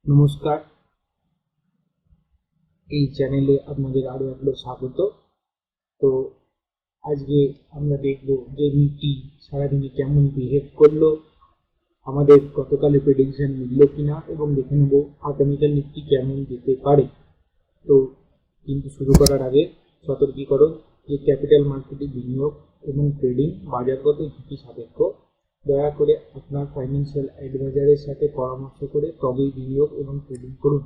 নমস্কার, এই চ্যানেলে আপনাদের আরো একবার স্বাগত। তো আজকে আমরা দেখব যে নিফটি সারাদিনে কেমন বিহেভ করলো, আমাদের গতকালের প্রেডিকশন মিলল কিনা, এবং দেখে নেব আগামীকাল নিফটি কেমন যেতে পারে। তো কিন্তু শুরু করার আগে সতর্কীকরণ যে ক্যাপিটাল মার্কেটে বিনিয়োগ এবং ট্রেডিং বাজারগত ঝুঁকি সাপেক্ষ। দয়া করে আপনার ফাইন্যান্সিয়াল অ্যাডভাইজারের সাথে পরামর্শ করে তবেই বিনিয়োগ এবং ট্রেডিং করুন।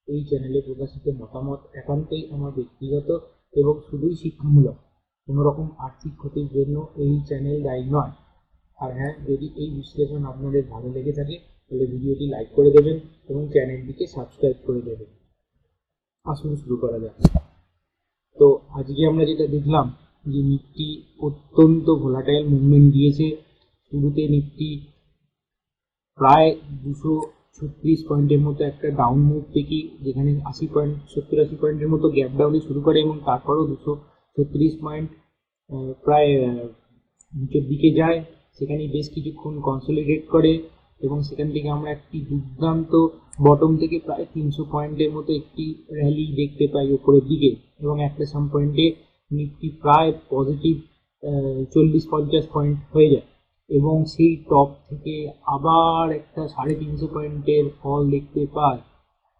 এই চ্যানেলে প্রকাশিত মতামত একান্তই আমার ব্যক্তিগত এবং শুধুই শিক্ষামূলক। কোনো রকম আর্থিক ক্ষতির জন্য এই চ্যানেল দায়ী নয়। আর হ্যাঁ, যদি এই বিশ্লেষণ আপনাদের ভালো লেগে থাকে তাহলে ভিডিওটি লাইক করে দেবেন এবং চ্যানেলটিকে সাবস্ক্রাইব করে দেবেন। আসুন শুরু করা যাক। তো আজকে আমরা যেটা দেখলাম যে নিফটি অত্যন্ত ভোলাটাইল মুভমেন্ট দিয়েছে। শুরুতে নিফটি প্রায় 236 পয়েন্টের মতো একটা ডাউন মুভ থেকে, যেখানে 70-80 পয়েন্টের মতো গ্যাপ ডাউনে শুরু করে এবং তারপরও 236 পয়েন্ট প্রায় নিচের দিকে যায়। সেখানে বেশ কিছুক্ষণ কনসলিডেট করে এবং সেখান থেকে আমরা একটি দুর্দান্ত বটম থেকে প্রায় 300 পয়েন্টের মতো একটি র্যালি দেখতে পাই উপরের দিকে, এবং একটা সাম পয়েন্টে নিফটি প্রায় পজিটিভ 40-50 পয়েন্ট হয়ে যায় এবং সেই টপ থেকে আবার একটা 350 পয়েন্টের ফল দেখতে পায়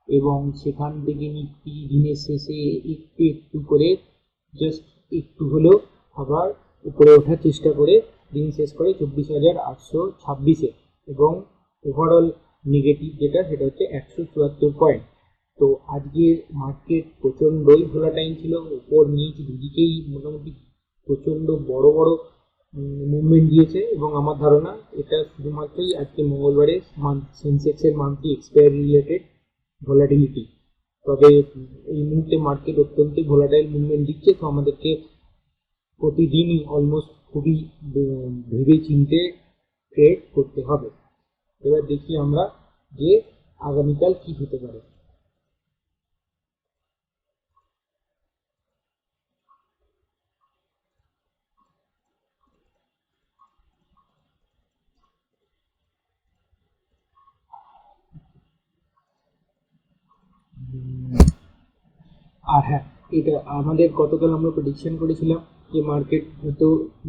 এবং সেখান থেকে নিফটি দিনের শেষে একটু একটু করে জাস্ট একটু হলেও আবার উপরে ওঠার চেষ্টা করে দিন শেষ করে 24,826-এ, এবং ওভারঅল নেগেটিভ যেটা সেটা হচ্ছে 174 পয়েন্ট। তো আজকের মার্কেট প্রচণ্ডই ভোলাটাইল ছিল, উপর নিচ দুদিকেই মোটামুটি প্রচণ্ড বড় বড় মুভমেন্ট দিয়েছে এবং আমার ধারণা এটা শুধুমাত্রই আজকে মঙ্গলবারে সেন্সেক্সের মান্থলি এক্সপায়ারি রিলেটেড ভোলাটিলিটি। তবে এই মুহূর্তে মার্কেট অত্যন্ত ভোলাটাইল মুভমেন্ট দিচ্ছে, তো আমাদেরকে প্রতিদিনই অলমোস্ট খুবই ভেবে চিনতে ট্রেড করতে হবে। এবার দেখি আমরা যে আগামীকাল কি হতে পারে। আর হ্যাঁ, এটা আমাদের গতকাল আমরা প্রেডিকশন করেছিলাম যে মার্কেট হয়তো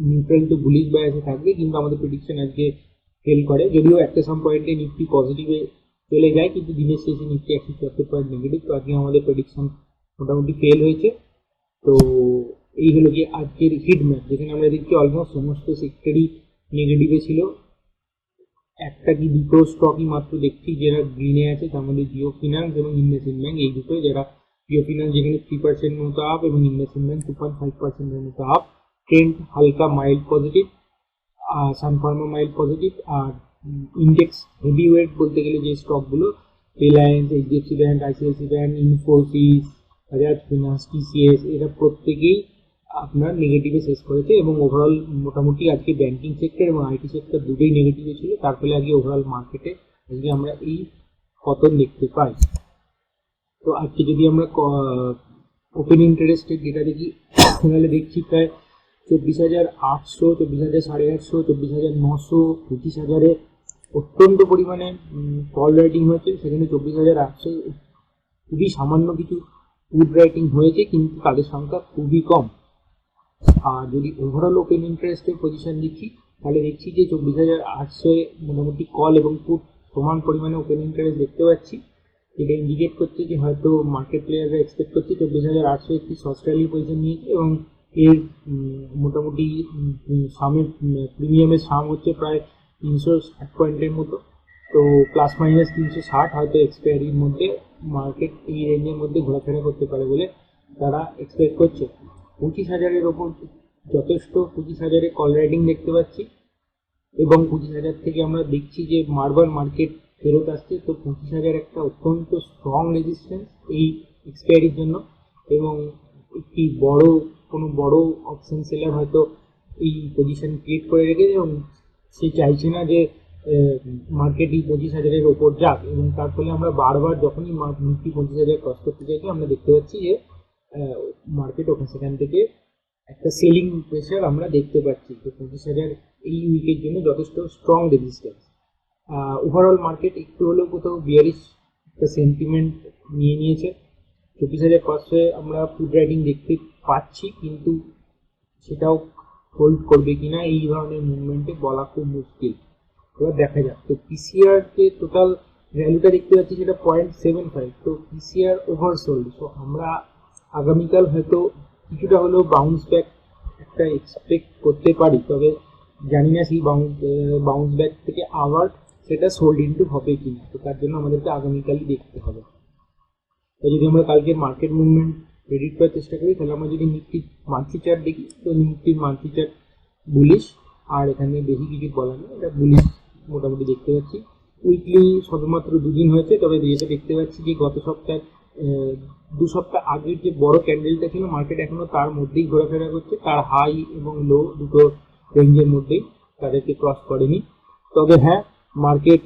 নিউট্রাল টু বুলিশ বায়াসে থাকবে, কিন্তু আমাদের প্রেডিকশন আজকে ফেল করে। যদিও একটা সাম পয়েন্টে নিফটি পজিটিভে চলে যায়, কিন্তু দিনের শেষে নিফটি 174 পয়েন্ট নেগেটিভ। তো আজকে আমাদের প্রেডিকশন মোটামুটি ফেল হয়েছে। তো এই হলো গিয়ে আজকের হিট ম্যাপ, যেখানে আমরা দেখছি অলমোস্ট সমস্ত সেক্টরই নেগেটিভে ছিল। একটা কি দুটো স্টকই মাত্র দেখছি যারা গ্রিনে আছে, তার মধ্যে জিও ফিনান্স এবং ইন্ডাসইন্ড ব্যাংক, এই দুটো। যারা জিও ফিনান্স যেখানে 3% মতো আপ এবং ইন্ডাসইন্ড ব্যাংক 2.5% মতো আপ। ট্রেন্ড হালকা mild positive, Sun Pharma mild positive. আর ইন্ডেক্স হেভি ওয়েট বলতে গেলে যে স্টকগুলো, Reliance, HDFC bank, ICICI bank, Infosys, Bajaj finance, TCS, এরা প্রত্যেকেই আপনার নেগেটিভে শেষ করেছে এবং ওভারঅল মোটামুটি আজকে ব্যাংকিং সেক্টর এবং আইটি সেক্টর দুটোই নেগেটিভে ছিল। তার ফলে আজকে ওভারঅল মার্কেটে আজকে আমরা এই পতন দেখতে পাই। তো আজকে যদি আমরা ওপেন ইন্টারেস্টের ডেটা দেখি, তাহলে দেখছি প্রায় 24,800, 24,850, 24,900, 25,000-এ অত্যন্ত পরিমাণে কল রাইটিং হয়েছে। সেখানে 24,800 খুবই সামান্য কিছু পুট রাইটিং হয়েছে, কিন্তু তাদের সংখ্যা খুবই কম। আর যদি ওভারঅল ওপেন ইন্টারেস্টের পজিশন দেখি, তাহলে দেখছি যে 24,800-এ মোটামুটি কল এবং পুট সমান পরিমাণে ওপেন ইন্টারেস্ট দেখতে পাচ্ছি। এটা ইন্ডিকেট করছে যে হয়তো মার্কেট প্লেয়াররা এক্সপেক্ট করছে 24,800 একটি শর্ট র্যালি পজিশন নিয়েছে এবং এর মোটামুটি সামের প্রিমিয়ামের সাম হচ্ছে প্রায় 360 পয়েন্টের মতো। তো প্লাস মাইনাস 360 হয়তো এক্সপায়ারির মধ্যে মার্কেট এই রেঞ্জের মধ্যে ঘোরাফেরা করতে পারে বলে তারা এক্সপেক্ট করছে। 25,000-এর ওপর যথেষ্ট 25,000-এ কল রাইডিং দেখতে পাচ্ছি এবং 25,000 থেকে আমরা দেখছি যে মার্বার মার্কেট ফেরত আসছে। তো 25,000 একটা অত্যন্ত স্ট্রং রেজিস্ট্যান্স এই এক্সপায়ারির জন্য, এবং একটি কোনো বড় অপশন সেলার হয়তো এই পজিশন ক্রিয়েট করে রেখেছে এবং সে চাইছে না যে মার্কেট এই 25,000-এর ওপর যাক, এবং তার ফলে আমরা বারবার যখনই নিফটি 25,000 ক্রস করতে চাইছি আমরা দেখতে পাচ্ছি যে মার্কেট সেখান থেকে একটা সেলিং প্রেশার আমরা দেখতে পাচ্ছি। তো 25,000 এই উইকের জন্য যথেষ্ট স্ট্রং রেজিস্ট্যান্স। ওভারঅল মার্কেট একটু হলেও কোথাও বিয়ারিশ একটা সেন্টিমেন্ট নিয়ে নিয়েছে। 24,500 আমরা পুট রাইটিং দেখতে পাচ্ছি, কিন্তু সেটাও হোল্ড করবে কিনা এই ধরনের মুভমেন্টে বলা খুব মুশকিল। এবার দেখা যাক। তো পিসিআর যে টোটাল ভ্যালুটা দেখতে পাচ্ছি সেটা 0.75, তো পিসিআর ওভারসোল্ড। সো আমরা আগামীকাল হয়তো কিছুটা হলেও বাউন্স ব্যাক একটা এক্সপেক্ট করতে পারি, তবে জানি না সেই বাউন্স ব্যাক থেকে আবার সেটা সোল্ড ইনটু হবে কিনা। তো তার জন্য আমাদেরকে আগামীকালই দেখতে হবে। তো যদি আমরা কালকে মার্কেট মুভমেন্ট প্রেডিক্ট করার চেষ্টা করি, তাহলে আমরা যদি নিফটি মান্থলি চার্ট দেখি, তো নিফটির মান্থলি চার্ট বুলিশ, আর এখানে বেশি কিছু বলার নেই, এটা বুলিশ মোটামুটি দেখতে পাচ্ছি। উইকলি শুধুমাত্র দুদিন হয়েছে, তবে যেটা দেখতে পাচ্ছি যে গত সপ্তাহে 2 সপ্তাহ আগের যে বড় ক্যান্ডেলটা ছিল, মার্কেট এখনো তার মধ্যেই ঘোরাফেরা করছে, তার হাই এবং লো দুটো রেঞ্জের মধ্যেই, তাদেরকে ক্রস করেনি। তবে হ্যাঁ, মার্কেট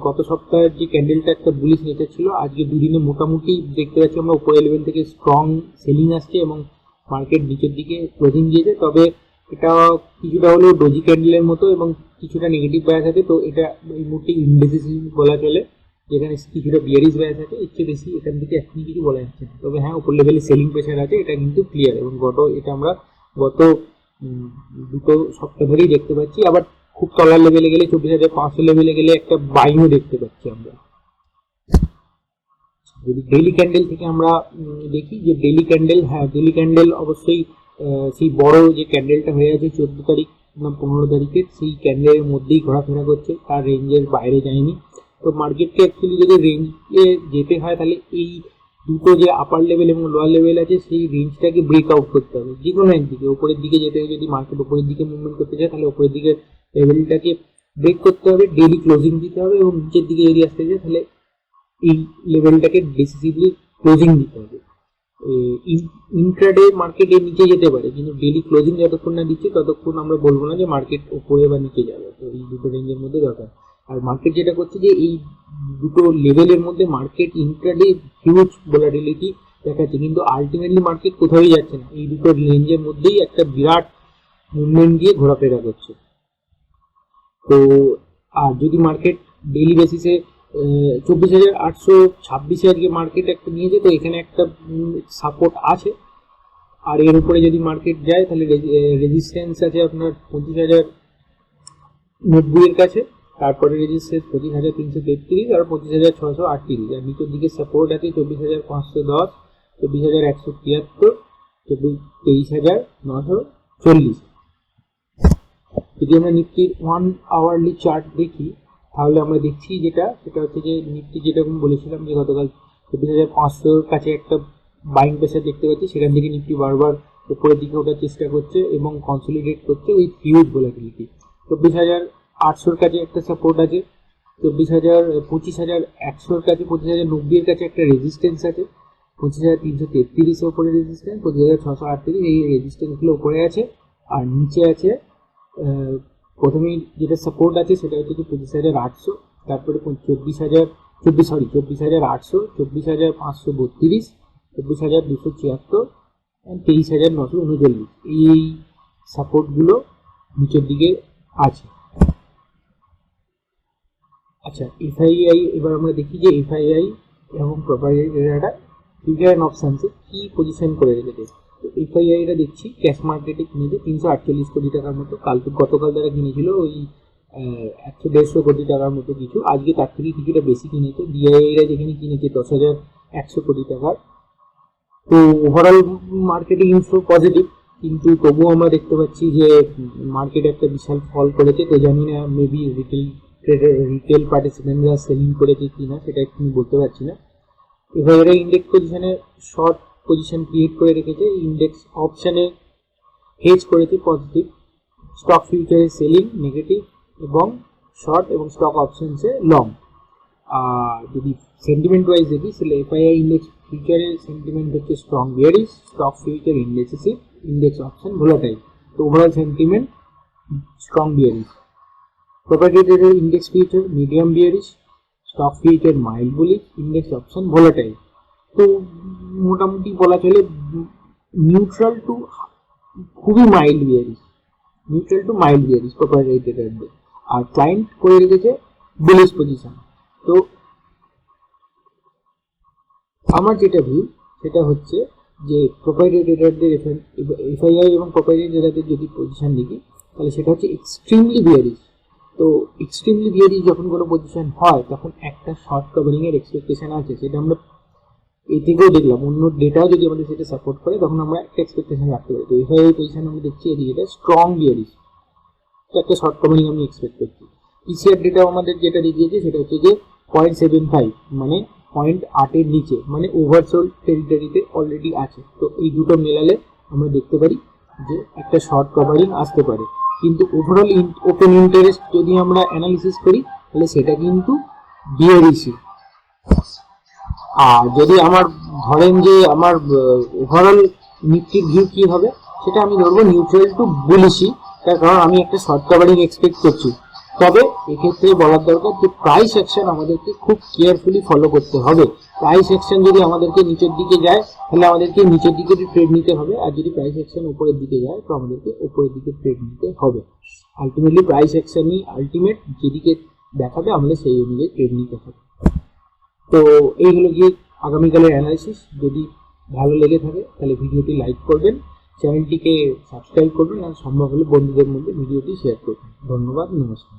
গত সপ্তাহের যে ক্যান্ডেলটা একটা বুলিশ নেচার ছিল, আজকে দুদিনে মোটামুটি দেখতে পাচ্ছি আমরা উপরের লেভেল থেকে স্ট্রং সেলিং আসছে এবং মার্কেট নিচের দিকে ক্লোজিং দিয়েছে। তবে এটা কিছুটা হলেও ডোজি ক্যান্ডেলের মতো এবং কিছুটা নেগেটিভ বায়াস আছে, তো এটা এই মুহূর্তে ইনডিসিসিভ বলা চলে, যেখানে কিছুটা বিয়ারিশ বায়াস আছে। এর চেয়ে বেশি এখান থেকে এখনই কিছু বলা যাচ্ছে না। তবে হ্যাঁ, উপর লেভেলে সেলিং প্রেশার আছে, এটা কিন্তু ক্লিয়ার, এবং এটা আমরা গত 2 সপ্তাহ ধরেই দেখতে পাচ্ছি। আবার খুব তলার লেভেলে গেলে 24,500 লেভেলে গেলে একটা বাইংও দেখতে পাচ্ছি আমরা। যদি ডেইলি ক্যান্ডেল থেকে আমরা দেখি যে ডেইলি ক্যান্ডেল, হ্যাঁ ডেইলি ক্যান্ডেল অবশ্যই সেই বড় যে ক্যান্ডেলটা হয়ে আছে 14 তারিখ না 15 তারিখের, সেই ক্যান্ডেলের মধ্যেই ঘোরাফেরা করছে, তার রেঞ্জের বাইরে যায়নি। তো মার্কেটকে অ্যাকচুয়ালি যদি রেঞ্জে যেতে হয়, তাহলে এই দুটো যে আপার লেভেল এবং লোয়ার লেভেল আছে, সেই রেঞ্জটাকে ব্রেক আউট করতে হবে যে কোনো একদিকে। উপরের দিকে যেতে হবে, যদি মার্কেট উপরের দিকে মুভমেন্ট করতে চায়, তাহলে উপরের দিকে লেভেলটাকে ব্রেক করতে হবে, ডেইলি ক্লোজিং দিতে হবে, এবং নিচের দিকে যদি আসতে চায় তাহলে এই লেভেলটাকে ডিসিসিভলি ক্লোজিং দিতে হবে। ইন্ট্রাডে মার্কেট এর নিচে যেতে পারে, কিন্তু ডেইলি ক্লোজিং যতক্ষণ না দিচ্ছে ততক্ষণ আমরা বলবো না যে মার্কেট উপরে বা নিচে যাবে। তো এই দুটো রেঞ্জের মধ্যে দরকার। আর মার্কেট যেটা করছে যে এই দুটো লেভেলের মধ্যে মার্কেট ইন্ট্রাডে হিউজ ভোলাটিলিটি দেখাচ্ছে, কিন্তু আলটিমেটলি মার্কেট কোথাওই যাচ্ছে না, এই দুটো রেঞ্জের মধ্যেই একটা বিরাট মুভমেন্ট দিয়ে ঘোরাফেরা করছে। তো আর যদি মার্কেট ডেইলি বেসিসে 24,826 আজকে মার্কেট একটা নিয়েছে, তো এখানে একটা সাপোর্ট আছে। আর এর উপরে যদি মার্কেট যায়, তাহলে রেজিস্ট্যান্স আছে আপনার 25,090 এর কাছে, তারপরে রেজিস্ট্যান্স 25,333 আর 25,638, আর নিচের দিকে সাপোর্ট আছে 24,510, 24,173, 23,940। যদি আমরা নিফটির 1 আওয়ারলি চার্ট দেখি, তাহলে আমরা দেখছি সেটা হচ্ছে যে নিফটি যেরকম বলেছিলাম যে গতকাল 24,500 কাছে একটা বাইং প্রেসার দেখতে পাচ্ছি, সেখান থেকে নিফটি বারবার উপরের দিকে ওঠার চেষ্টা করছে এবং কনসলিডেট করছে উইথ হিউজ ভোলাটিলিটি। 24,800 কাছে একটা সাপোর্ট আছে, 25,100 কাছে, 25,090 এর কাছে একটা রেজিস্ট্যান্স আছে, 25,333 এর উপরে রেজিস্ট্যান্স, 25,638 এই রেজিস্ট্যান্সগুলো উপরে আছে। আর নিচে আছে প্রথমেই যেটা সাপোর্ট আছে সেটা হচ্ছে 25,800, তারপরে 24,800, 24,532, 24,276, 23,939, এই সাপোর্টগুলো নিচের দিকে আছে। আচ্ছা, এফআইআই এবার আমরা দেখি যে এফআইআই এবং প্রপারটারিরা ফিউচার অ্যান্ড অপশনসে কি পজিশন করে রেখেছে। তো এফআইআইরা দেখছি ক্যাশ মার্কেটে কিনেছে 348 কোটি টাকার মতো, গতকাল তারা কিনেছিল ওই 100-150 কোটি টাকার মতো কিছু, আজকে তার থেকে কিছুটা বেশি কিনেছে। ডিআইআইরা যেখানে কিনেছে 10,100 কোটি টাকার। তো ওভারঅল মার্কেটিং ইনফ্লো পজিটিভ, কিন্তু তবুও আমরা দেখতে পাচ্ছি যে মার্কেট একটা বিশাল ফল করেছে। তো জানি না মেবি রিটেল পার্টিসিপেন্টরা সেলিং করেছে কিনা, সেটা একটু বলতে পারছি না। এভাবে ইন্ডেক্স পজিশনে শর্ট পজিশন ক্রিয়েট করে রেখেছে, ইন্ডেক্স অপশনে হেজ করেছে পজিটিভ, স্টক ফিউচারে সেলিং নেগেটিভ এবং শর্ট, এবং স্টক অপশনসে লং। আর যদি সেন্টিমেন্ট ওয়াইজ দেখি, তাহলে এফআইআই ইন্ডেক্স ফিউচারের সেন্টিমেন্ট হচ্ছে strong bearish, stock future indecisive, index option volatile. তো overall sentiment strong bearish. Property ট্রেডের index future medium bearish, stock future mild bullish, index option volatile. তো মোটামুটি বলা চলে নিউট্রাল টু খুবই mild bearish, neutral to mild bearish property ট্রেডারদের। আর client করে রেখেছে বুলিশ পজিশন। তো আমার যেটা ভিউ সেটা হচ্ছে যে প্রোপ্রাইটারি ট্রেডারদের এফআইআই এবং প্রোপ্রাইটারি ট্রেডারদের যদি পজিশন দেখি তাহলে সেটা হচ্ছে এক্সট্রিমলি বিয়ারিশ। তো এক্সট্রিমলি বিয়ারিশ যখন কোনো পজিশন হয় তখন একটা শর্ট কভারিং এর এক্সপেকটেশন আছে, সেটা আমরা এই থেকেও দেখলাম, অন্য ডেটাও যদি আমাদের সেটা সাপোর্ট করে তখন আমরা একটা এক্সপেকটেশন রাখতে পারি। তো এফআইআই পজিশন আমরা দেখছি এদিকে এটা স্ট্রং বিয়ারিশ, তো একটা শর্ট কভারিং আমি এক্সপেক্ট করছি। পিসিআর ডেটাও আমাদের যেটা দেখিয়েছে সেটা হচ্ছে যে 0.75 মানে 0.8 নিচে, মানে ওভারসোল্ড টেরিটরিতে অলরেডি আছে। তো এই দুটো মেলালে আমরা দেখতে পারি যে একটা শর্ট কভারিং আসতে পারে। কিন্তু ওভারঅল ওপেন ইন্টারেস্ট যদি আমরা অ্যানালিসিস করি তাহলে সেটা কিন্তু বিয়ারিশই। আর যদি আমার ধরেন যে আমার ওভারঅল নিফটির ভিউ কি হবে, সেটা আমি ধরবো নিউট্রাল টু বুলিশই, তার কারণ আমি একটা শর্ট কভারিং এক্সপেক্ট করছি। তবে এক্ষেত্রে বলার দরকার যে প্রাইস অ্যাকশন আমাদেরকে খুব কেয়ারফুলি ফলো করতে হবে। প্রাইস অ্যাকশন যদি আমাদেরকে নিচের দিকে যায় তাহলে আমাদেরকে নিচের দিকে ট্রেড নিতে হবে, আর যদি প্রাইস অ্যাকশন উপরের দিকে যায় তো আমাদেরকে উপরের দিকে ট্রেড নিতে হবে। আলটিমেটলি প্রাইস অ্যাকশনই আলটিমেট, যেদিকে দেখাবে আমাদের সেই অনুযায়ী ট্রেড নিতে হবে। তো এই হলো গিয়ে আগামীকালের অ্যানালিসিস। যদি ভালো লেগে থাকে তাহলে ভিডিওটি লাইক করবেন, চ্যানেলটিকে সাবস্ক্রাইব করবেন, আর সম্ভব হলে বন্ধুদের মধ্যে ভিডিওটি শেয়ার করবেন। ধন্যবাদ, নমস্কার।